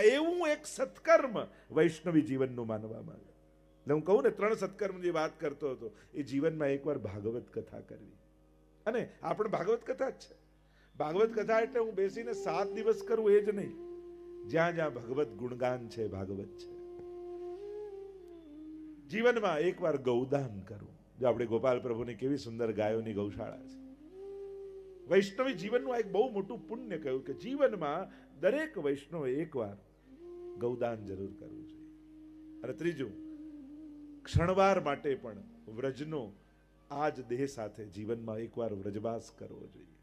આ એવું એક સત્કર્મ વૈષ્ણવી જીવનનું માનવામાં આવે. એટલે હું કહું ને 3 સત્કર્મની વાત કરતો હતો, એ જીવનમાં એકવાર ભાગવત કથા કરવી. અને આ પણ ભાગવત કથા જ છે. ભાગવત કથા એટલે હું બેસીને 7 દિવસ કરું એ જ નહીં. જ્યાં જ્યાં ભગવત ગુણગાન છે, ભાગવત છે. જીવનમાં એકવાર ગૌદાન કરવું. જો આપણે ગોપાલ પ્રભુની કેવી સુંદર ગાયોની ગૌશાળા છે. વૈષ્ણવી જીવનનું એક બહુ મોટું પુણ્ય કહ્યું કે જીવનમાં દરેક વૈષ્ણવે એકવાર ગૌદાન જરૂર કરવું જોઈએ. અને ત્રીજું, ક્ષણવાર માટે પણ વ્રજનો આ જ દેહ સાથે જીવનમાં એકવાર વ્રજવાસ કરવો જોઈએ.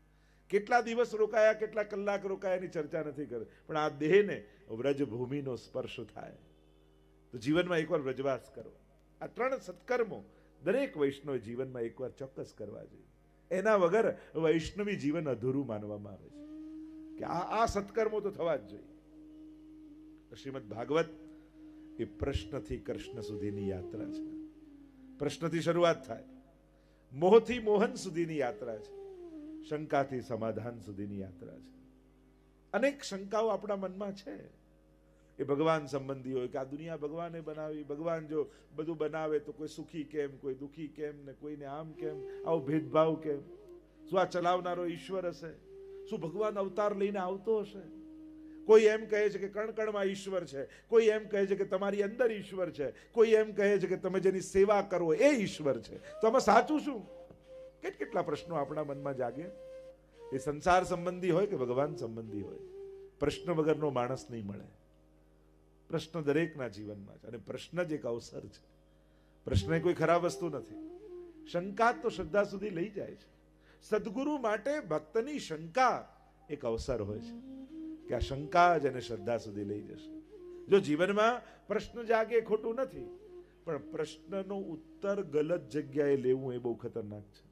કેટલા દિવસ રોકાયા, કેટલા કલાક રોકાયા એની ચર્ચા નથી કરી, પણ આ દેહને વ્રજભૂમિનો સ્પર્શ થાય તો જીવનમાં એકવાર વ્રજવાસ કરો. આ 3 સત્કર્મો દરેક વૈષ્ણવ જીવનમાં એકવાર ચોક્કસ કરવા જોઈએ. એના વગર વૈષ્ણવી જીવન અધૂરું માનવામાં આવે છે કે આ સત્કર્મો તો થવા જ જોઈએ. શ્રીમદ ભાગવત એ પ્રશ્નથી કૃષ્ણ સુધીની યાત્રા છે. પ્રશ્નથી શરૂઆત થાય, મોહથી મોહન સુધીની યાત્રા છે, શંકાથી સમાધાન સુધીની યાત્રા છે. અનેક શંકાઓ આપણા મનમાં છે. એ ભગવાન સંબંધી હોય કે આ દુનિયા ભગવાને બનાવી, ભગવાન જો બધું બનાવે તો કોઈ સુખી કેમ, કોઈ દુખી કેમ, ને કોઈને આમ કેમ, આવો ભેદભાવ કેમ, શું આ ચલાવનારો ઈશ્વર હશે, શું ભગવાન અવતાર લઈને આવતો હશે. કોઈ એમ કહે છે કે કણકણમાં ઈશ્વર છે, કોઈ એમ કહે છે કે તમારી અંદર ઈશ્વર છે, કોઈ એમ કહે છે કે તમે જેની સેવા કરો એ ઈશ્વર છે. તો આમાં સાચું શું? કેટલા પ્રશ્નો આપણા મનમાં જાગે. એ સંસાર સંબંધી હોય કે ભગવાન સંબંધી હોય, પ્રશ્ન વગરનો માણસ નહીં મળે. પ્રશ્ન દરેકના જીવનમાં છે અને પ્રશ્ન જ એક અવસર છે. પ્રશ્ન કોઈ ખરાબ વસ્તુ નથી. શંકા તો શ્રદ્ધા સુધી લઈ જાય છે. સદગુરુ માટે ભક્તની શંકા એક અવસર હોય છે કે આ શંકા જ એને શ્રદ્ધા સુધી લઈ જશે. જો જીવનમાં પ્રશ્ન જાગે ખોટું નથી, પણ પ્રશ્નનો ઉત્તર ગલત જગ્યાએ લેવું એ બહુ ખતરનાક છે.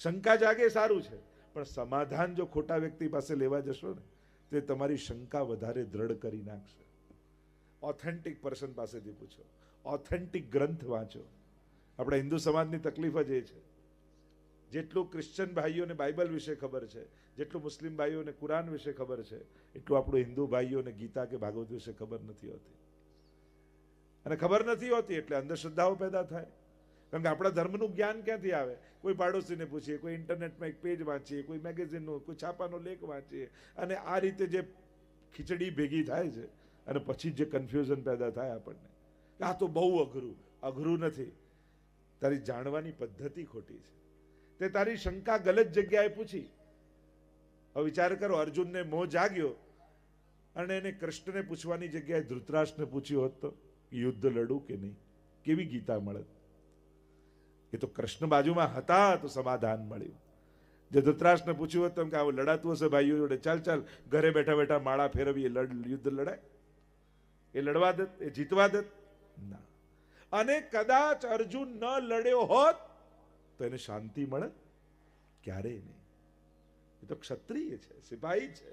શંકા જાગે સારું છે, પણ સમાધાન જો ખોટા વ્યક્તિ પાસે લેવા જશો ને તો એ તમારી શંકા વધારે દ્રઢ કરી નાખશે. ઓથેન્ટિક પર્સન પાસેથી પૂછો, ઓથેન્ટિક ગ્રંથ વાંચો. આપણા હિન્દુ સમાજની તકલીફ જ એ છે, જેટલું ક્રિશ્ચન ભાઈઓને બાઇબલ વિશે ખબર છે, જેટલું મુસ્લિમ ભાઈઓને કુરાન વિશે ખબર છે, એટલું આપણું હિન્દુ ભાઈઓને ગીતા કે ભાગવત વિશે ખબર નથી હોતી. અને ખબર નથી હોતી એટલે અંધશ્રદ્ધાઓ પેદા થાય. કારણ કે આપણા ધર્મનું જ્ઞાન ક્યાંથી આવે? કોઈ પાડોશીને પૂછીએ, કોઈ ઇન્ટરનેટમાં એક પેજ વાંચીએ, કોઈ મેગેઝિનનો, કોઈ છાપાનો લેખ વાંચીએ, અને આ રીતે જે ખીચડી ભેગી થાય છે અને પછી જે કન્ફ્યુઝન પેદા થાય આપણને, આ તો બહુ અઘરું. અઘરું નથી, તારી જાણવાની પદ્ધતિ ખોટી છે. તે તારી શંકા ગલત જગ્યાએ પૂછી. હવે વિચાર કરો, અર્જુનને મોહ જાગ્યો અને એને કૃષ્ણને પૂછવાની જગ્યાએ ધૃતરાષ્ટ્રને પૂછ્યું હોત તો યુદ્ધ લડું કે નહીં, કેવી ગીતા મળત? એ તો કૃષ્ણ બાજુમાં હતા તો સમાધાન મળ્યું. જે ધૃતરાષ્ટ્રને પૂછ્યું હોત કે આવું લડાતું હશે ભાઈઓ જોડે, ચાલ ચાલ ઘરે બેઠા બેઠા માળા ફેરવી યુદ્ધ લડાય? એ લડવા દેત? એ જીતવા દેત? ના. અને કદાચ અર્જુન ન લડ્યો હોત તો એને શાંતિ મળે? ક્યારેય નહીં. એ તો ક્ષત્રિય છે, સિપાહી છે.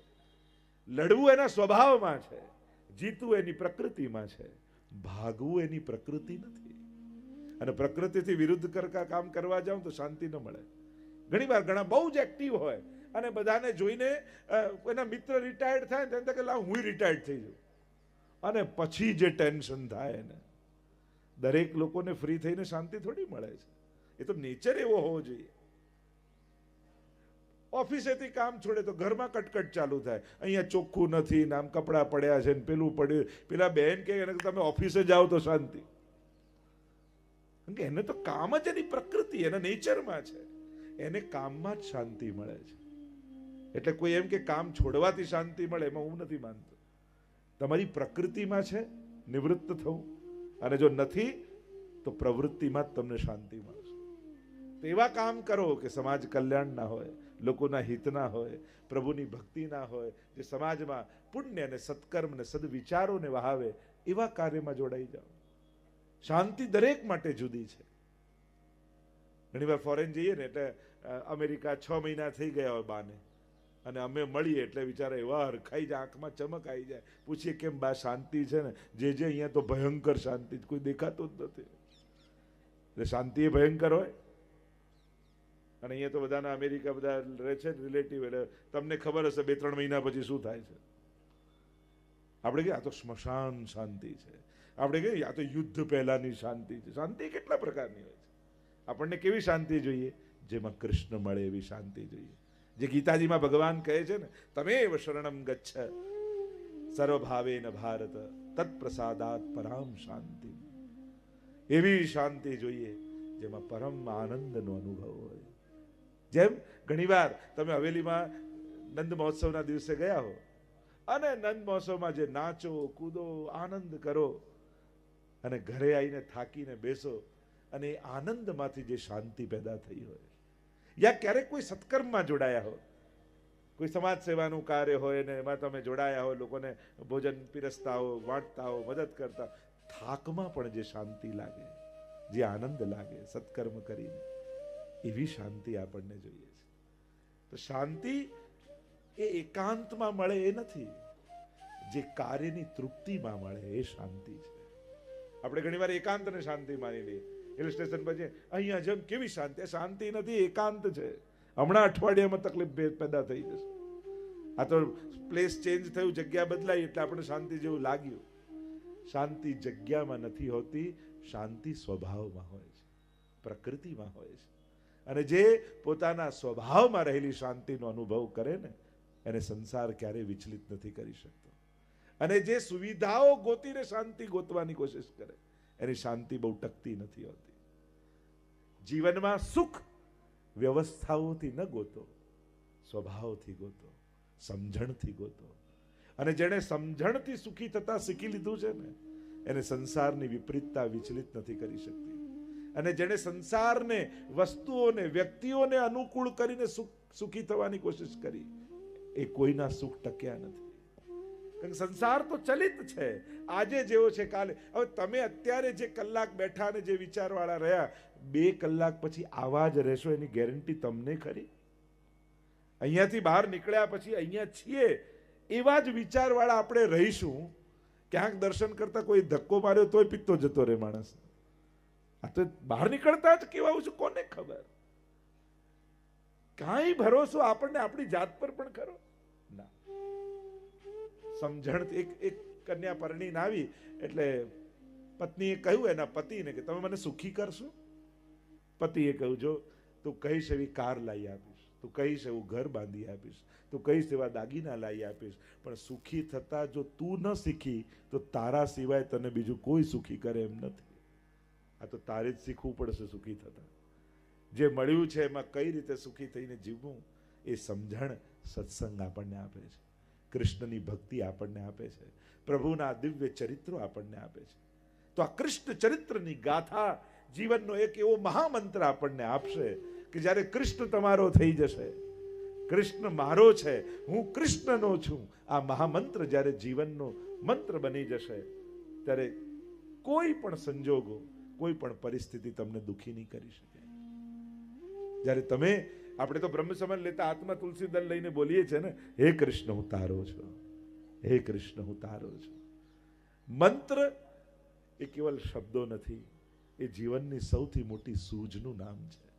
લડવું એના સ્વભાવમાં છે, જીતવું એની પ્રકૃતિમાં છે, ભાગવું એની પ્રકૃતિ નથી. અને પ્રકૃતિથી વિરુદ્ધ કામ કરવા જાવ તો શાંતિ ન મળે. ઘણી વાર ઘણા બહુ જ એક્ટિવ હોય અને બધાને જોઈને એના મિત્ર રિટાયર્ડ થાય ને કે લાવ હું રિટાયર્ડ થઈ જાઉં, અને પછી જે ટેન્શન થાય ને, દરેક લોકોને ફ્રી થઈને શાંતિ થોડી મળે છે. એ તો નેચર એવો હોવો જોઈએ. ઓફિસેથી કામ છોડે તો ઘરમાં કટકટ ચાલુ થાય, અહીંયા ચોખ્ખું નથી, આમ કપડાં પડ્યા છે, પેલું પડ્યું, પેલા બહેન કે તમે ઓફિસે જાઓ તો શાંતિ. એને તો કામ જ એની પ્રકૃતિ, એના નેચરમાં છે, એને કામમાં જ શાંતિ મળે છે. એટલે કોઈ એમ કે કામ છોડવાથી શાંતિ મળે, એમાં હું નથી માનતો. તમારી પ્રકૃતિમાં છે નિવૃત્ત થવું, અને જો નથી તો પ્રવૃત્તિમાં જ તમને શાંતિ મળશે. તેવા કામ કરો કે સમાજ કલ્યાણના હોય, લોકોના હિતના હોય, પ્રભુની ભક્તિના હોય, જે સમાજમાં પુણ્ય અને સત્કર્મ ને સદવિચારોને વહાવે, એવા કાર્યમાં જોડાઈ જાઓ. શાંતિ દરેક માટે જુદી છે. ઘણી વાર ફોરેન જઈએ ને એટલે અમેરિકા 6 મહિના થઈ ગયા હોય બાને, અને અમે મળીએ એટલે વિચારે એવા હરખાઈ જાય, આંખમાં ચમક આવી જાય. પૂછીએ કેમ બા શાંતિ છે ને? જે અહીંયા તો ભયંકર શાંતિ, કોઈ દેખાતું જ નથી. એટલે શાંતિ એ ભયંકર હોય. અને અહીંયા તો બધાના અમેરિકા બધા રહે છે રિલેટિવ, એટલે તમને ખબર હશે 2-3 મહિના પછી શું થાય છે. આપણે કહીએ આ તો સ્મશાન શાંતિ છે, આપણે કહીએ આ તો યુદ્ધ પહેલાની શાંતિ છે. શાંતિ કેટલા પ્રકારની હોય છે. આપણને કેવી શાંતિ જોઈએ? જેમાં કૃષ્ણ મળે એવી શાંતિ જોઈએ. જે ગીતાજીમાં ભગવાન કહે છે ને, તમેવ શરણમ ગચ્છ સર્વભાવેન ભારત તત્પ્રસાદાત પરામ શાંતિ. એવી શાંતિ જોઈએ જેમાં પરમ આનંદનો અનુભવ હોય. જેમ ઘણીવાર તમે હવેલીમાં નંદ મહોત્સવના દિવસે ગયા હો અને નંદ મહોત્સવમાં જે નાચો કૂદો આનંદ કરો અને ઘરે આવીને થાકીને બેસો અને એ આનંદમાંથી જે શાંતિ પેદા થઈ હોય, યા ક્યારેક કોઈ સત્કર્મમાં જોડાયા હો, કોઈ સમાજ સેવાનું કાર્ય હોય ને એમાં તમે જોડાયા હો, લોકોને ભોજન પીરસતા હો, વાંટતા હો, મદદ કરતા, થાકમાં પણ જે શાંતિ લાગે, જે આનંદ લાગે સત્કર્મ કરીને, એવી શાંતિ આપણને જોઈએ છે. તો શાંતિ એ એકાંતમાં મળે એ નથી, જે કાર્યની તૃપ્તિમાં મળે એ શાંતિ છે. આપણે ઘણીવાર એકાંતને શાંતિ માની લઈએ. હિલ સ્ટેશન પર છે, અહીંયા જેમ કેવી શાંતિ, શાંતિ નથી, એકાંત છે. હમણાં અઠવાડિયામાં તકલીફ પેદા થઈ જશે. આ તો પ્લેસ ચેન્જ થયું, જગ્યા બદલાઈ એટલે આપણે શાંતિ જેવું લાગ્યું. શાંતિ જગ્યામાં નથી હોતી, શાંતિ સ્વભાવમાં હોય છે, પ્રકૃતિમાં હોય છે. અને જે પોતાના સ્વભાવમાં રહેલી શાંતિનો અનુભવ કરે ને, એને સંસાર ક્યારેય વિચલિત નથી કરી શકતો. અને જે સુવિધાઓ ગોતીને શાંતિ ગોતવાની કોશિશ કરે, એની શાંતિ બહુ ટકતી નથી હોતી. જીવનમાં સુખ વ્યવસ્થાઓથી ન ગોતો, સ્વભાવથી ગોતો, સમજણથી ગોતો. અને જેણે સમજણથી સુખી થતા શીખી લીધું છે ને, એને સંસારની વિપરીતતા વિચલિત નથી કરી શકતી. અને જેણે સંસારને, વસ્તુઓને, વ્યક્તિઓને અનુકૂળ કરીને સુખી થવાની કોશિશ કરી, એ કોઈના સુખ ટક્યા નથી. કારણ કે સંસાર તો ચલિત છે, આજે જેવો છે કાલે. હવે તમે અત્યારે જે કલાક બેઠા ને જે વિચારવાળા રહ્યા, 2 કલાક પછી આવા જ રહેશો એની ગેરંટી તમને ખરી? અહીંયાથી બહાર નીકળ્યા પછી અહીંયા છીએ એવા જ વિચારવાળા આપણે રહીશું. ક્યાંક દર્શન કરતા કોઈ ધક્કો માર્યો તોય પિત્તો જતો રહે માણસ. આ તો બહાર નીકળતા જ કેવા છે કોને ખબર? કાંઈ ભરોસો આપણને આપણી જાત પર પણ ખરો ના. સમજણ. એક કન્યા પરણીને આવી એટલે પત્નીએ કહ્યું એના પતિને કે તમે મને સુખી કરશો? પતિએ કહ્યું, જો તું કહીશ એવી કાર લાવી આપીશ, તું કહીશ એવું ઘર બાંધી આપીશ, તું કહીશ એવા દાગીના લાવી આપીશ, પણ સુખી થતા જો તું ન શીખી તો તારા સિવાય તને બીજું કોઈ સુખી કરે એમ નથી. આ તો તારે જ શીખવું પડશે સુખી થતા. જે મળ્યું છે એમાં કઈ રીતે સુખી થઈને જીવવું, એ સમજણ સત્સંગ આપણને આપે છે, કૃષ્ણની ભક્તિ આપણને આપે છે, પ્રભુના દિવ્ય ચરિત્રો આપણને આપે છે. તો આ કૃષ્ણ ચરિત્રની ગાથા જીવનનો એક એવો મહામંત્ર આપણને આપશે કે જ્યારે કૃષ્ણ તમારો થઈ જશે, કૃષ્ણ મારો છે, હું કૃષ્ણનો છું, આ મહામંત્ર જ્યારે જીવનનો મંત્ર બની જશે, ત્યારે કોઈ પણ સંજોગો, કોઈ પણ પરિસ્થિતિ તમને દુખી નહીં કરી શકે. જ્યારે તમે, આપણે તો બ્રહ્મ સમાન લેતા આત્મા તુલસી દળ લઈને બોલીએ છીએ ને, હે કૃષ્ણ હું તારો છું, હે કૃષ્ણ હું તારો છું. મંત્ર એ કેવલ શબ્દો નથી, એ જીવનની સૌથી મોટી સૂઝનું નામ છે.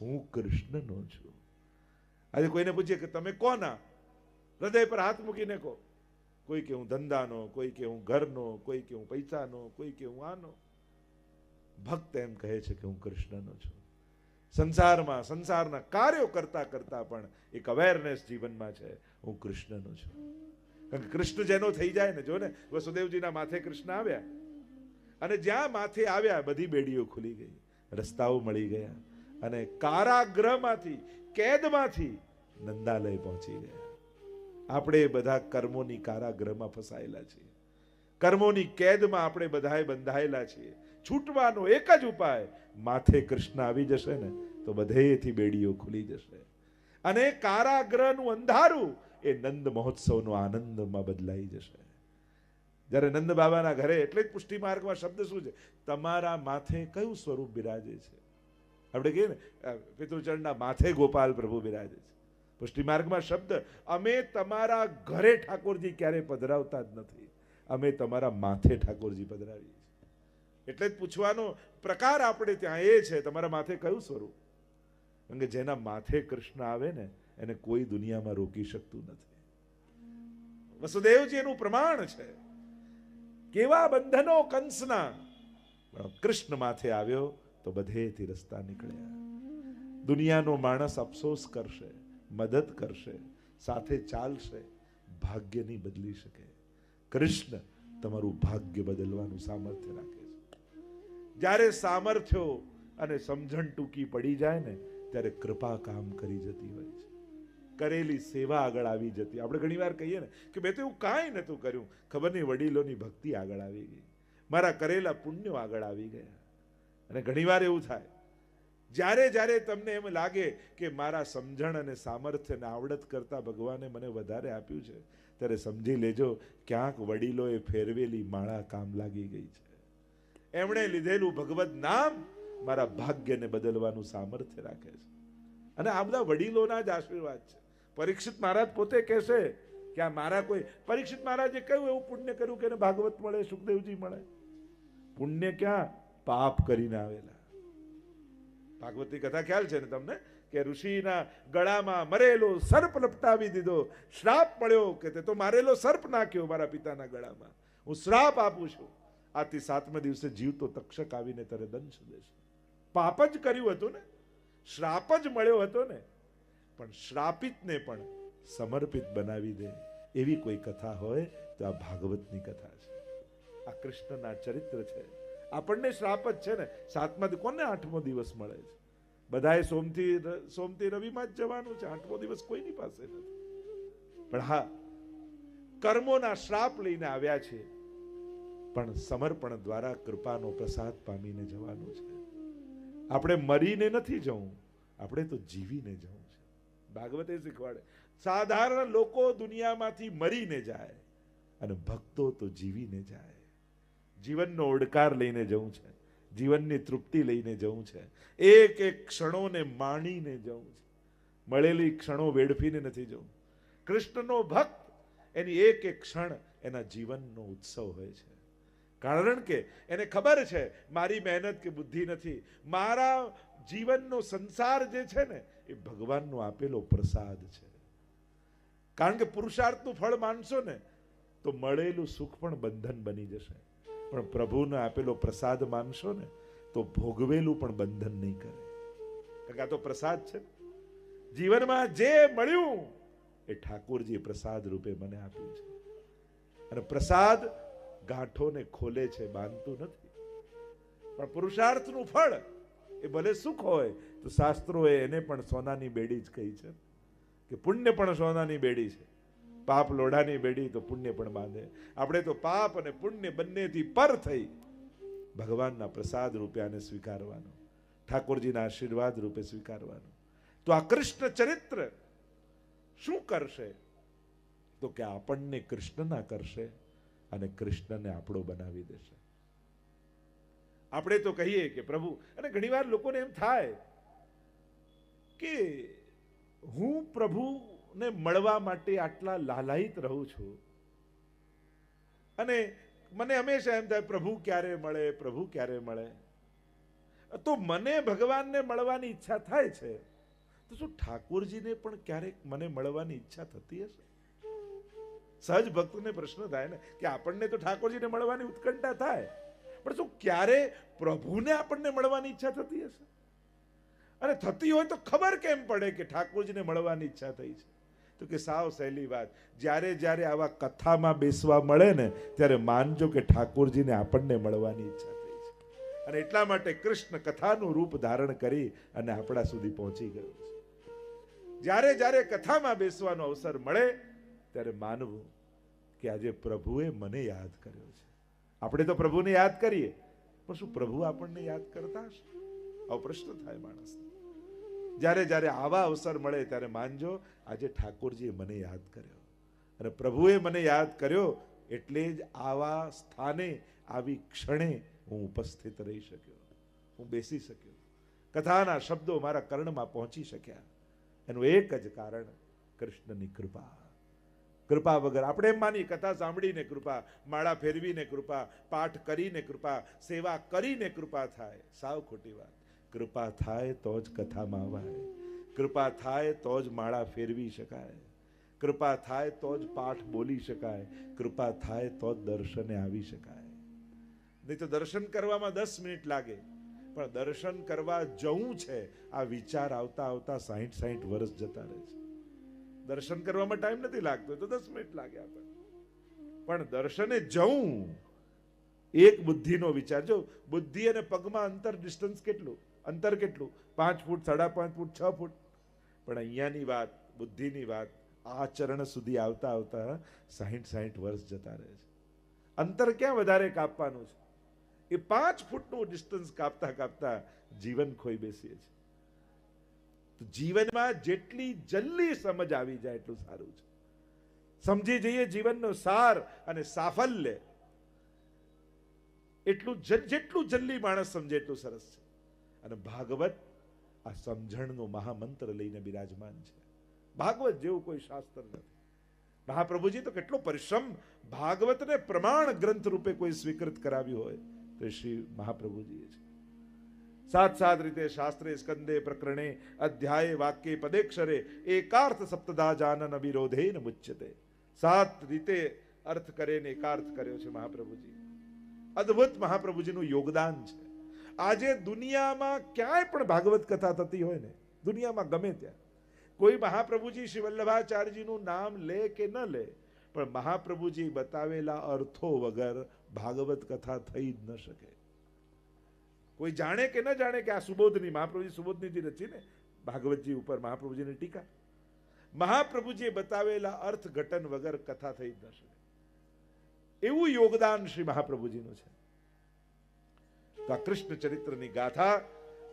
હું કૃષ્ણનો છું. આજે કોઈને પૂછીએ કે તમે કોના, હૃદય પર હાથ મૂકીને કહો. કોઈ કે હું ધંધાનો, કોઈ કે હું ઘરનો, કોઈ કે હું પૈસાનો, કોઈ કે હું આનો. ભક્ત એમ કહે છે કે હું કૃષ્ણનો છું. સંસારમાં, સંસારના કાર્યો કરતા કરતા પણ એક અવેરનેસ જીવનમાં છે, હું કૃષ્ણનો છું. કારણ કે કૃષ્ણ જેનો થઈ જાય ને, જો ને વસુદેવજીના માથે કૃષ્ણ આવ્યા અને જ્યાં માથે આવ્યા બધી બેડીઓ ખુલી ગઈ, રસ્તાઓ મળી ગયા અને કારાગૃહમાંથી, કેદમાંથી નંદાલય પહોંચી ગયા. આપણે બધા કર્મોની કારાગૃહમાં ફસાયેલા છીએ, કર્મોની કેદમાં આપણે બધાએ બંધાયેલા છીએ. છૂટવાનો એક જ ઉપાય, માથે કૃષ્ણ આવી જશે ને તો બધેથી બેડીઓ ખુલી જશે અને કારાગૃહનું અંધારું એ નંદ મહોત્સવનો આનંદમાં બદલાઈ જશે. જ્યારે નંદ બાબાના ઘરે, એટલે જ પુષ્ટિ માર્ગમાં શબ્દ શું છે, તમારા માથે કયું સ્વરૂપ બિરાજે છે? આપણે કહીએ ને પિતૃચરણના માથે ગોપાલ પ્રભુ બિરાજે છે. પુષ્ટિ માર્ગમાં શબ્દ, અમે તમારા ઘરે ઠાકોરજી ક્યારે પધરાવતા જ નથી, અમે તમારા માથે ઠાકોરજી પધરાવીએ છીએ. એટલે જ પૂછવાનો પ્રકાર આપણે ત્યાં એ છે, તમારા માથે કયું સ્વરૂપ? કારણ કે જેના માથે કૃષ્ણ આવે ને એને કોઈ દુનિયામાં રોકી શકતું નથી. વસુદેવજી એનું પ્રમાણ છે. કેવા બંધનો કંસના, કૃષ્ણ માથે આવ્યો તો બધેથી રસ્તા નીકળ્યા. દુનિયાનો માણસ અફસોસ કરશે, મદદ કરશે, સાથે ચાલશે, ભાગ્ય નહીં બદલી શકે. કૃષ્ણ તમારું ભાગ્ય બદલવાનું સામર્થ્ય રાખે છે. જ્યારે સામર્થ્યો અને સમજણ ટૂંકી પડી જાય ને, ત્યારે કૃપા કામ કરી જતી હોય છે. કરેલી સેવા આગળ આવી જતી. આપણે ઘણી વાર કહીએ ને કે મેં તો એવું કાંઈ નહોતું કર્યું, ખબર નહીં વડીલોની ભક્તિ આગળ આવી ગઈ, મારા કરેલા પુણ્યો આગળ આવી ગયા. અને ઘણીવાર એવું થાય, જ્યારે જ્યારે તમને એમ લાગે કે મારા સમજણ અને સામર્થ્ય અને આવડત કરતા ભગવાને મને વધારે આપ્યું છે, ત્યારે સમજી લેજો ક્યાંક વડીલોએ ફેરવેલી માળા કામ લાગી ગઈ છે. એમણે લીધેલું ભગવત નામ મારા ભાગ્યને બદલવાનું સામર્થ્ય રાખે છે. અને આ બધા વડીલોના જ આશીર્વાદ છે. પરીક્ષિત મહારાજ પોતે કહેશે કે આ મારા કોઈ, પરીક્ષિત મહારાજે કહ્યું એવું પુણ્ય કર્યું કે એને ભાગવત મળે, સુખદેવજી મળે. પુણ્ય ક્યાં? પાપ કરીને આવેલા. ભાગવતની કથા ખ્યાલ છે ને તમને કે ઋષિના ગળામાં મરેલો સર્પ લપટાવી દીધો, શ્રાપ મળ્યો કે તે તો મારેલો સર્પ નાખ્યો મારા પિતાના ગળામાં, હું શ્રાપ આપું છું. આથી 7મા દિવસે જીવતો તક્ષક આવીને તારે દંશ દેશે. પાપ જ કર્યું હતું ને, શ્રાપ જ મળ્યો હતો ને, પણ શ્રાપિતને પણ સમર્પિત બનાવી દે એવી કોઈ કથા હોય તો આ ભાગવતની કથા છે. આ કૃષ્ણના ચરિત્ર છે. આપણને શ્રાપ જ છે ને. 7મા કોને 8મો દિવસ મળે છે? બધાએ સોમથી રવિમાં જ જવાનું છે. 8મો દિવસ કોઈની પાસે નથી. પણ હા, કર્મોના શ્રાપ લઈને આવ્યા છે, પણ સમર્પણ દ્વારા કૃપાનો પ્રસાદ પામીને જવાનું છે. આપણે મરીને નથી જવું, આપણે તો જીવીને જવું છે. ભાગવતે શીખવાડે, સાધારણ લોકો દુનિયામાંથી મરીને જાય અને ભક્તો તો જીવીને જાય. જીવનનો ઓડકાર લઈને જવું છે, જીવનની તૃપ્તિ લઈને જવું છે, એક એક ક્ષણોને માણીને જવું છે. મળેલી ક્ષણો વેડફીને નથી જવું. કૃષ્ણનો ભક્ત એની એક એક ક્ષણ એના જીવનનો ઉત્સવ હોય છે. કારણ કે એને ખબર છે મારી મહેનત કે બુદ્ધિ નથી, મારા જીવનનો સંસાર જે છે ને એ ભગવાનનો આપેલો પ્રસાદ છે. કારણ કે પુરુષાર્થનું ફળ માનશો ને તો મળેલું સુખ પણ બંધન બની જશે, પણ પ્રભુને આપેલો પ્રસાદ માનશો ને તો ભોગવેલું પણ બંધન નહીં કરે. કારણ કે આ તો પ્રસાદ છે. જીવનમાં જે મળ્યું એ ઠાકોરજી પ્રસાદ રૂપે મને આપ્યું છે. અને પ્રસાદ ગાંઠોને ખોલે છે, બાંધતું નથી. પણ પુરુષાર્થનું ફળ એ ભલે સુખ હોય તો શાસ્ત્રોએ એને પણ સોનાની બેડી જ કહી છે કે પુણ્ય પણ સોનાની બેડી છે. પાપ લોઢાની બેડી તો પુણ્ય પણ બાંધે. આપણે તો પાપ અને પુણ્ય બંનેથી પર થઈ ભગવાનના પ્રસાદ રૂપે આને સ્વીકારવાનો, ઠાકોરજીના આશીર્વાદ રૂપે સ્વીકારવાનો. તો આ કૃષ્ણ ચરિત્ર શું કરશે? તો કે આપણને કૃષ્ણના કરશે અને કૃષ્ણને આપણો બનાવી દેશે. આપણે તો કહીએ કે પ્રભુ, અને ઘણીવાર લોકોને એમ થાય કે હું પ્રભુને મળવા માટે આટલા લાલાયિત રહું છું અને મને હંમેશા એમ થાય પ્રભુ ક્યારે મળે, પ્રભુ ક્યારે મળે. તો મને ભગવાનને મળવાની ઈચ્છા થાય છે, તો શું ઠાકોરજીને પણ ક્યારેક મને મળવાની ઈચ્છા થતી હશે? સહજ ભક્તને પ્રશ્ન થાય ને કે આપણને તો ઠાકોરજીને મળવાની ઉત્કંઠા થાય, પણ શું ક્યારે પ્રભુને આપણને મળવાની ઈચ્છા થતી હશે? અને થતી હોય તો ખબર કેમ પડે કે ઠાકોરજીને મળવાની ઈચ્છા થઈ છે? તો કે સાવ સહેલી વાત, જ્યારે જ્યારે આવા કથામાં બેસવા મળે ને ત્યારે માનજો કે ઠાકોરજીને આપણને મળવાની ઈચ્છા થઈ છે. અને એટલા માટે કૃષ્ણ કથાનું રૂપ ધારણ કરી અને આપણા સુધી પહોંચી ગયું છે. જ્યારે જ્યારે કથામાં બેસવાનો અવસર મળે ત્યારે માનવું કે આજે પ્રભુએ મને યાદ કર્યો છે. આપણે તો પ્રભુને યાદ કરીએ, પણ શું પ્રભુ આપણને યાદ કરતા હશે? આવો પ્રશ્ન થાય માણસને. જ્યારે જ્યારે આવા અવસર મળે ત્યારે માનજો આજે ઠાકોરજીએ મને યાદ કર્યો અને પ્રભુએ મને યાદ કર્યો એટલે જ આવા સ્થાને આવી ક્ષણે હું ઉપસ્થિત રહી શક્યો, હું બેસી શક્યો, કથાના શબ્દો મારા કર્ણમાં પહોંચી શક્યા. એનું એક જ કારણ કૃષ્ણની કૃપા. કૃપા વગર આપણે એમ માની કથા સાંભળીને કૃપા, માળા ફેરવીને કૃપા, પાઠ કરીને કૃપા, સેવા કરીને કૃપા થાય. સાવ ખોટી વાત. કૃપા થાય તો જ કથામાં અવાય, કૃપા થાય તો જ માળા ફેરવી શકાય, કૃપા થાય તો જ પાઠ બોલી શકાય, કૃપા થાય તો જ દર્શને આવી શકાય. નહીં તો દર્શન કરવામાં 10 મિનિટ લાગે, પણ દર્શન કરવા જવું છે આ વિચાર આવતા આવતા 60 વર્ષ જતા રહે છે. દર્શન કરવામાં ટાઈમ નથી લાગતો તો 10 મિનિટ લાગે આપણને, પણ દર્શને જવું એક બુદ્ધિનો વિચાર. જો બુદ્ધિ અને પગમાં અંતર, ડિસ્ટન્સ કેટલું, અંતર કેટલું, 5 ફૂટ, 5.5 ફૂટ, 6 ફૂટ. પણ અહીંયાની વાત, બુદ્ધિની વાત, આ ચરણ સુધી આવતા આવતા 60 વર્ષ જતા રહે છે. અંતર ક્યાં વધારે કાપવાનું છે? એ 5 ફૂટનું ડિસ્ટન્સ કાપતા કાપતા જીવન ખોઈ બેસીએ છીએ. તો જીવનમાં જેટલી જલ્દી સમજ આવી જાય એટલું સારું છે. સમજી જઈએ જીવનનો સાર અને સાફલ્ય, એટલું જેટલું જલ્દી માણસ સમજે એટલું સરસ છે. અને ભાગવત આ સમજણનો મહામંત્ર લઈને બિરાજમાન છે. ભાગવત જેવું કોઈ શાસ્ત્ર નથી. મહાપ્રભુજી તો કેટલો પરિશ્રમ, ભાગવતને પ્રમાણ ગ્રંથ રૂપે કોઈ સ્વીકૃત કરાવ્યું હોય તો શ્રી મહાપ્રભુજીએ છે. સાત રીતે શાસ્ત્રે સ્કંદે પ્રકરણે અધ્યાય વાક્ય પદેક્ષરે એકાર્થ સપ્તદા જાનન વિરોધેન મુચ્યતે. 7 રીતે અર્થ કરે ને એકાર્થ કર્યો છે મહાપ્રભુજી. અદ્ભુત મહાપ્રભુજીનું યોગદાન છે. આજે દુનિયામાં ક્યાંય પણ ભાગવત કથા થતી હોય ને, દુનિયામાં ગમે ત્યાં, કોઈ મહાપ્રભુજી શ્રી વલ્લભાચાર્યજીનું નામ લે કે ન લે, પણ મહાપ્રભુજી બતાવેલા અર્થો વગર ભાગવત કથા થઈ જ ન શકે. કોઈ જાણે કે ન જાણે કે આ સુબોધની, મહાપ્રભુજી સુબોધની રચી ને ભાગવતજી ઉપર મહાપ્રભુજીની ટીકા, મહાપ્રભુજીએ બતાવેલા અર્થ ઘટન વગર કથા થઈ જ ન શકે. એવું યોગદાન શ્રી મહાપ્રભુજીનું છે. તો આ કૃષ્ણ ચરિત્રની ગાથા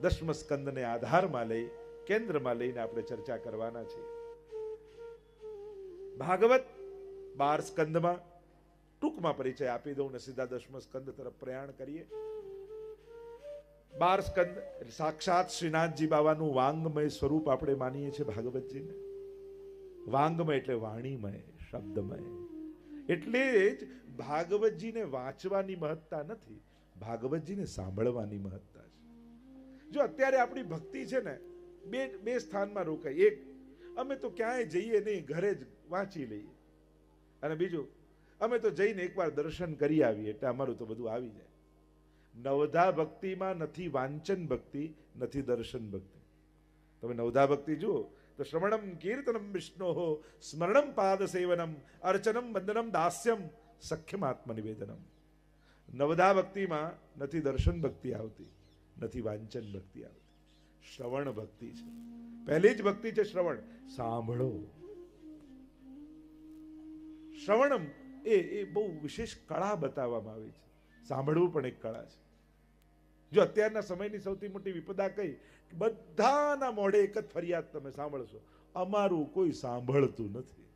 10મ સ્કંદને આધારમાં લઈ, કેન્દ્રમાં લઈને આપણે ચર્ચા કરવાના છીએ. ભાગવત 12 સ્કંદમાં ટૂંકમાં પરિચય આપી દઉં ને સીધા 10મ સ્કંદ તરફ પ્રયાણ કરીએ. 12 સ્કંદ સાક્ષાત શ્રીનાથજી બાવાનું વાંગમય સ્વરૂપ આપણે માનીએ છીએ ભાગવતજીને. વાંગમય એટલે વાણીમય, શબ્દમય. એટલે જ ભાગવતજીને વાંચવાની મહત્તા નથી, ભાગવતજીને સાંભળવાની મહત્તા છે. જો અત્યારે આપણી ભક્તિ છે ને બે સ્થાનમાં રોકાય. એક, અમે તો ક્યાંય જઈએ નહીં, ઘરે જ વાંચી લઈએ. અને બીજું, અમે તો જઈને એકવાર દર્શન કરી આવીએ એટલે અમારું તો બધું આવી જાય. નવધા ભક્તિમાં નથી વાંચન ભક્તિ, નથી દર્શન ભક્તિ. તમે નવધા ભક્તિ જુઓ તો શ્રવણમ કીર્તનમ વિષ્ણોઃ સ્મરણમ પાદ સેવનમ અર્ચનમ વંદનમ દાસ્યમ સખ્યમ આત્મનિવેદનમ. નવધા ભક્તિમાં નથી દર્શન ભક્તિ આવતી, નથી વાંચન ભક્તિ આવતી, શ્રવણ ભક્તિ છે. પહેલી જ ભક્તિ છે શ્રવણ, સાંભળો. શ્રવણમ એ બહુ વિશેષ કળા બતાવવામાં આવી છે. સાંભળવું પણ એક કળા છે. જો અત્યારના સમયની સૌથી મોટી વિપદા કઈ, બધાના મોઢે એક જ ફરિયાદ તમે સાંભળશો, અમારું કોઈ સાંભળતું નથી.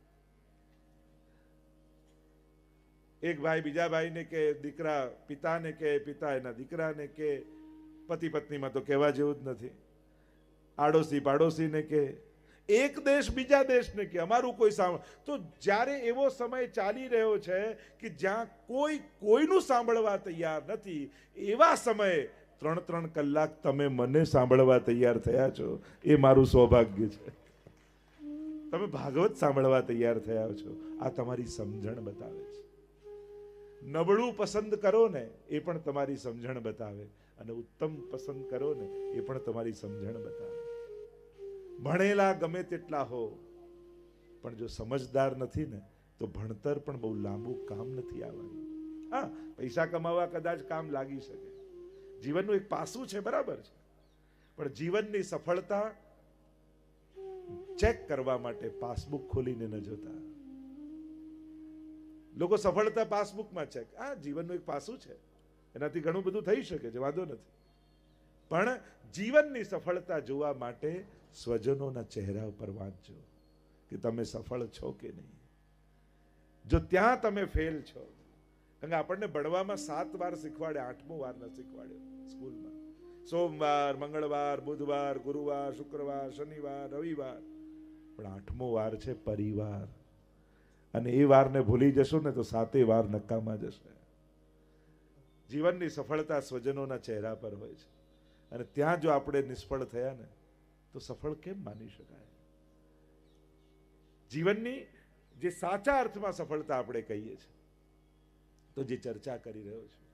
એક ભાઈ બીજા ભાઈને કે, દીકરા પિતાને કે, પિતા એના દીકરાને કે, પતિ પત્નીમાં તો કહેવા જેવું જ નથી. આડોશી પાડોશીને કે, એક દેશ બીજા દેશને કે અમારું કોઈ સાંભળ. તો જ્યારે એવો સમય ચાલી રહ્યો છે કે જ્યાં કોઈનું સાંભળવા તૈયાર નથી, એવા સમયે 3 કલાક તમે મને સાંભળવા તૈયાર થયા છો, એ મારું સૌભાગ્ય છે. તમે ભાગવત સાંભળવા તૈયાર થયા છો, આ તમારી સમજણ બતાવે છે. નબળું પસંદ કરો ને એ પણ તમારી સમજણ બતાવે, અને ઉત્તમ પસંદ કરો ને એ પણ તમારી સમજણ બતાવે. ભણેલા ગમે તેટલા હો, પણ જો સમજદાર નથી ને તો ભણતર પણ બહુ લાંબુ કામ નથી આવવાનું. હા, પૈસા કમાવા કદાચ કામ લાગી શકે, જીવનનું એક પાસું છે, બરાબર છે. પણ જીવનની સફળતા ચેક કરવા માટે પાસબુક ખોલીને ન જોતા. લોકો સફળતા પાસબુકમાં ચેક, આ જીવનનું એક પાસું છે, એનાથી ઘણું બધું થઈ શકે છે, વાંધો નથી. પણ જીવનની સફળતા જોવા માટે સ્વજનોના ચહેરા ઉપર વાંચજો કે તમે સફળ છો કે નહીં. જો ત્યાં તમે ફેલ છો, કારણ કે આપણને ભણવામાં 7 વાર શીખવાડે, 8મો વાર ન શીખવાડ્યો સ્કૂલમાં. સોમવાર, મંગળવાર, બુધવાર, ગુરુવાર, શુક્રવાર, શનિવાર, રવિવાર, પણ 8મો વાર છે પરિવાર. અને એ વારને ભૂલી જશો ને તો 7 વાર નકામા જશે. જીવનની સફળતા સ્વજનોના ચહેરા પર હોય છે, અને ત્યાં જો આપણે નિષ્ફળ થયા ને તો સફળ કેમ માની શકાય? જીવનની જે સાચા અર્થમાં સફળતા આપણે કહીએ છીએ, તો જે ચર્ચા કરી રહ્યો છું,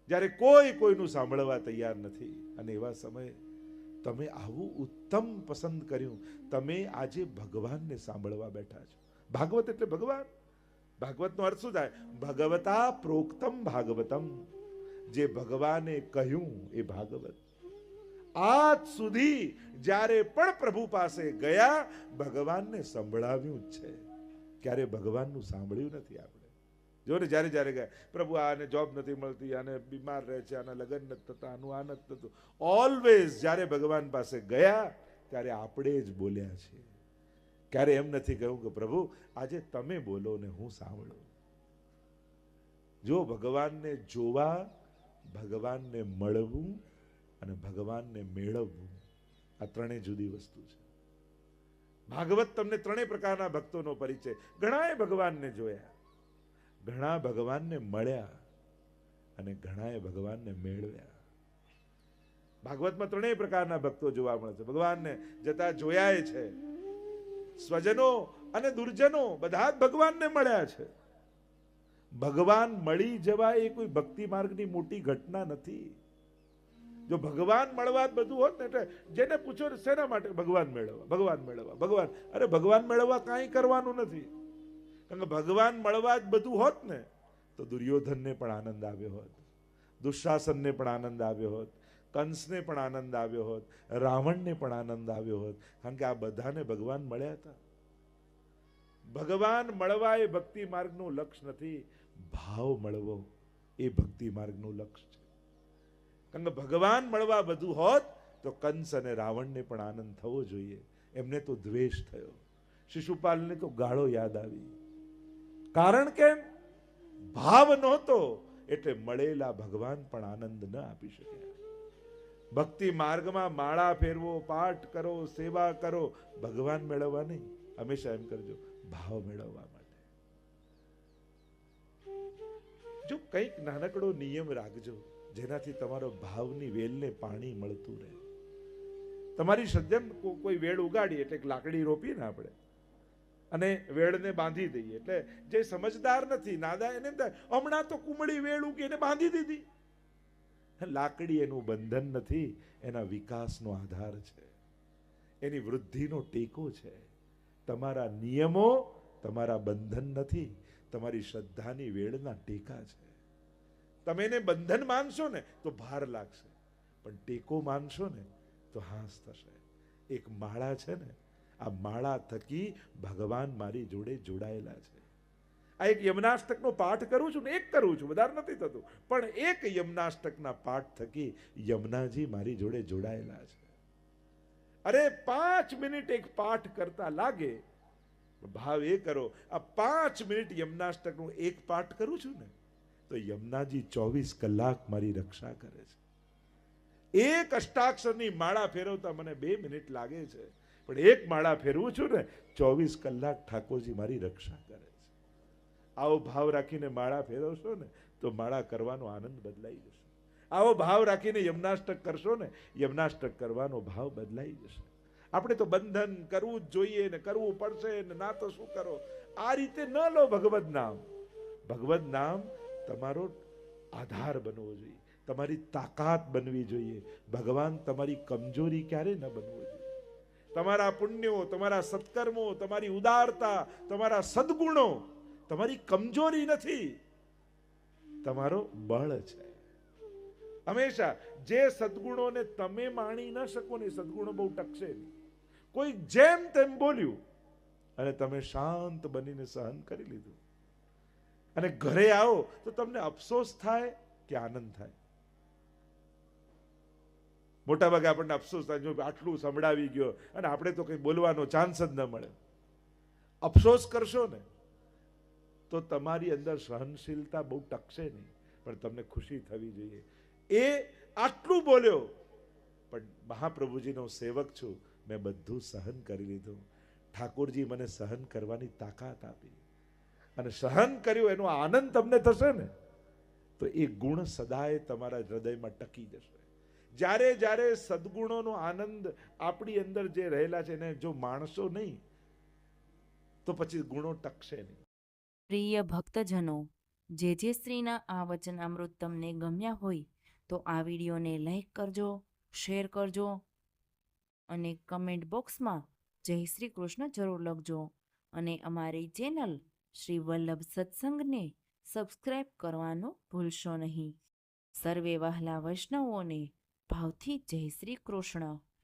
જ્યારે કોઈ કોઈનું સાંભળવા તૈયાર નથી, અને એવા સમયે તમે આવું ઉત્તમ પસંદ કર્યું, તમે આજે ભગવાનને સાંભળવા બેઠા છો. ભાગવત એટલે ભગવાન. ભાગવતનો અર્થ શું થાય? ભગવતા પ્રોક્તમ ભાગવતમ. જે ભગવાને કહ્યું એ ભાગવત. આજ સુધી જ્યારે પણ પ્રભુ પાસે ગયા, ભગવાનને સંભળાવ્યું જ છે, ક્યારે ભગવાનનું સાંભળ્યું નથી આપણે. જો ને, જ્યારે જ્યારે ગયા, પ્રભુ આને જોબ નથી મળતી, આને બીમાર રહે છે, આના લગ્ન નથી થતા, આનું આ નથી થતું, ઓલવેઝ જ્યારે ભગવાન પાસે ગયા ત્યારે આપણે જ બોલ્યા છીએ. ક્યારે એમ નથી કહ્યું કે પ્રભુ આજે તમે બોલો ને હું સાંભળું. જો ભગવાનને જોવા, ભગવાનને મળવું અને ભગવાનને મેળવવું, આ ત્રણેય જુદી વસ્તુ છે. ભાગવત તમને ત્રણેય પ્રકારના ભક્તોનો પરિચય. ઘણાએ ભગવાનને જોયા, ઘણા ભગવાનને મળ્યા અને ઘણાએ ભગવાનને મેળવ્યા. ભાગવતમાં ત્રણેય પ્રકારના ભક્તો જોવા મળે છે. ભગવાનને જતા જોયા છે. સ્વજનો અને દુર્જનો બધા જ ભગવાનને મળ્યા છે. ભગવાન મળી જવા એ કોઈ ભક્તિ માર્ગની મોટી ઘટના નથી. જો ભગવાન મળવા જ બધું હોત ને, એટલે જેને પૂછો શેના માટે? ભગવાન મેળવવા, ભગવાન મેળવવા, ભગવાન. અરે ભગવાન મેળવવા કાંઈ કરવાનું નથી. કારણ કે ભગવાન મળવા જ બધું હોત ને તો દુર્યોધનને પણ આનંદ આવ્યો હોત, દુશાસનને પણ આનંદ આવ્યો હોત, કંસને પણ આનંદ આવ્યો હોત, રાવણને પણ આનંદ આવ્યો હોત. કારણ કે આ બધાને ભગવાન મળ્યા હતા. ભગવાન મળવા એ ભક્તિ માર્ગનું લક્ષ્ય નથી, ભાવ મળવો એ ભક્તિ માર્ગનું લક્ષ્ય છે. કારણ કે ભગવાન મળવા બધું હોત તો કંસ અને રાવણને પણ આનંદ થવો જોઈએ. એમને તો દ્વેષ થયો, શિશુપાલને તો ગાળો યાદ આવી. કારણ કે ભાવ નહોતો, એટલે મળેલા ભગવાન પણ આનંદ ન આપી શક્યા. ભક્તિ માર્ગમાં માળા ફેરવો, પાઠ કરો, સેવા કરો, ભગવાન મેળવવા નહીં. હંમેશા એમ કરજો, ભાવ મેળવવા માટે. જો કંઈક નાનકડો નિયમ રાખજો, જેનાથી તમારો ભાવની વેલને પાણી મળતું રહે. તમારી સજ્જન કોઈ વેળ ઉગાડી, એટલે લાકડી રોપીએ ને આપણે, અને વેળને બાંધી દઈએ, એટલે જે સમજદાર નથી, નાદા, એને એમ થાય હમણાં તો કુમળી વેળ ઉગી એને બાંધી દીધી. લાકડી એનું બંધન નથી, એના વિકાસનો આધાર છે, એની વૃદ્ધિનો ટેકો છે. તમારા નિયમો તમારા બંધન નથી, તમારી શ્રદ્ધાની વેળના ટેકા છે. તમે એને બંધન માનશો ને તો ભાર લાગશે, પણ ટેકો માનશો ને તો હાંસ થશે. એક માળા છે ને, આ માળા થકી ભગવાન મારી જોડે જોડાયેલા છે. આ એક યમનાષ્ટકનો પાઠ કરું છું ને, એક કરું છું, વધારે નથી થતું, પણ એક યમનાષ્ટકના પાઠ થકી યમુનાજી મારી જોડે જોડાયેલા છે. અરે 5 મિનિટ એક પાઠ કરતા લાગે, ભાવ એ કરો, આ 5 મિનિટ યમનાષ્ટકનું એક પાઠ કરું છું ને તો યમુનાજી 24 કલાક મારી રક્ષા કરે છે. એક અષ્ટાક્ષરની માળા ફેરવતા મને 2 મિનિટ લાગે છે, પણ એક માળા ફેરવું છું ને 24 કલાક ઠાકોરજી મારી રક્ષા કરે છે. આવો ભાવ રાખીને માળા ફેરવશો ને તો માળા કરવાનો આનંદ બદલાઈ જશે. આવો ભાવ રાખીને યમનાષ્ટક કરશો ને, યમનાષ્ટક કરવાનો ભાવ બદલાઈ જશે. આપણે તો બંધન કરવું જ જોઈએ ને, કરવું પડશે ને, ના તો શું કરો, આ રીતે ન લો ભગવદ નામ. ભગવદ નામ તમારો આધાર બનવો જોઈએ, તમારી તાકાત બનવી જોઈએ. ભગવાન તમારી કમજોરી ક્યારે ન બનવો જોઈએ. તમારા પુણ્યો, તમારા સત્કર્મો, તમારી ઉદારતા, તમારા સદગુણો તમારી કમજોરી નથી, તમારો બળ છે. હંમેશા જે સદગુણોને તમે માણી ન શકો ને, સદગુણો બહુ ટકશે નહીં. કોઈ જેમ તેમ બોલ્યું અને તમે શાંત બનીને સહન કરી લીધું, અને ઘરે આવો તો તમને અફસોસ થાય કે આનંદ થાય? મોટા ભાગે આપણને અફસોસ થાય, જો આટલું સંભળાવી ગયો અને આપણે તો કંઈ બોલવાનો ચાન્સ જ ન મળે. અફસોસ કરશો ને તો તમારી અંદર સહનશીલતા બહુ ટકશે નહીં, પણ તમને ખુશી થવી જોઈએ. એ આટલું બોલ્યો, પણ મહાપ્રભુજીનો સેવક છું, મેં બધું સહન કરી લીધું. ઠાકોરજી મને સહન કરવાની તાકાત આપી, અને સહન કર્યું એનો આનંદ તમને થશે ને તો એ ગુણ સદાય તમારા હૃદયમાં ટકી જશે. જ્યારે જ્યારે સદગુણોનો આનંદ આપણી અંદર જે રહેલા છે એને જો માણશો નહીં તો પછી ગુણો ટકશે નહીં. પ્રિય ભક્તજનો, જે શ્રીના આ વચન અમૃત તમને ગમ્યા હોય તો આ વિડીયોને લાઈક કરજો, શેર કરજો અને કમેન્ટ બોક્સમાં જય શ્રી કૃષ્ણ જરૂર લખજો. અને અમારી ચેનલ શ્રી વલ્લભ સત્સંગને સબસ્ક્રાઈબ કરવાનું ભૂલશો નહીં. સર્વે વહાલા વૈષ્ણવોને ભાવથી જય શ્રી કૃષ્ણ.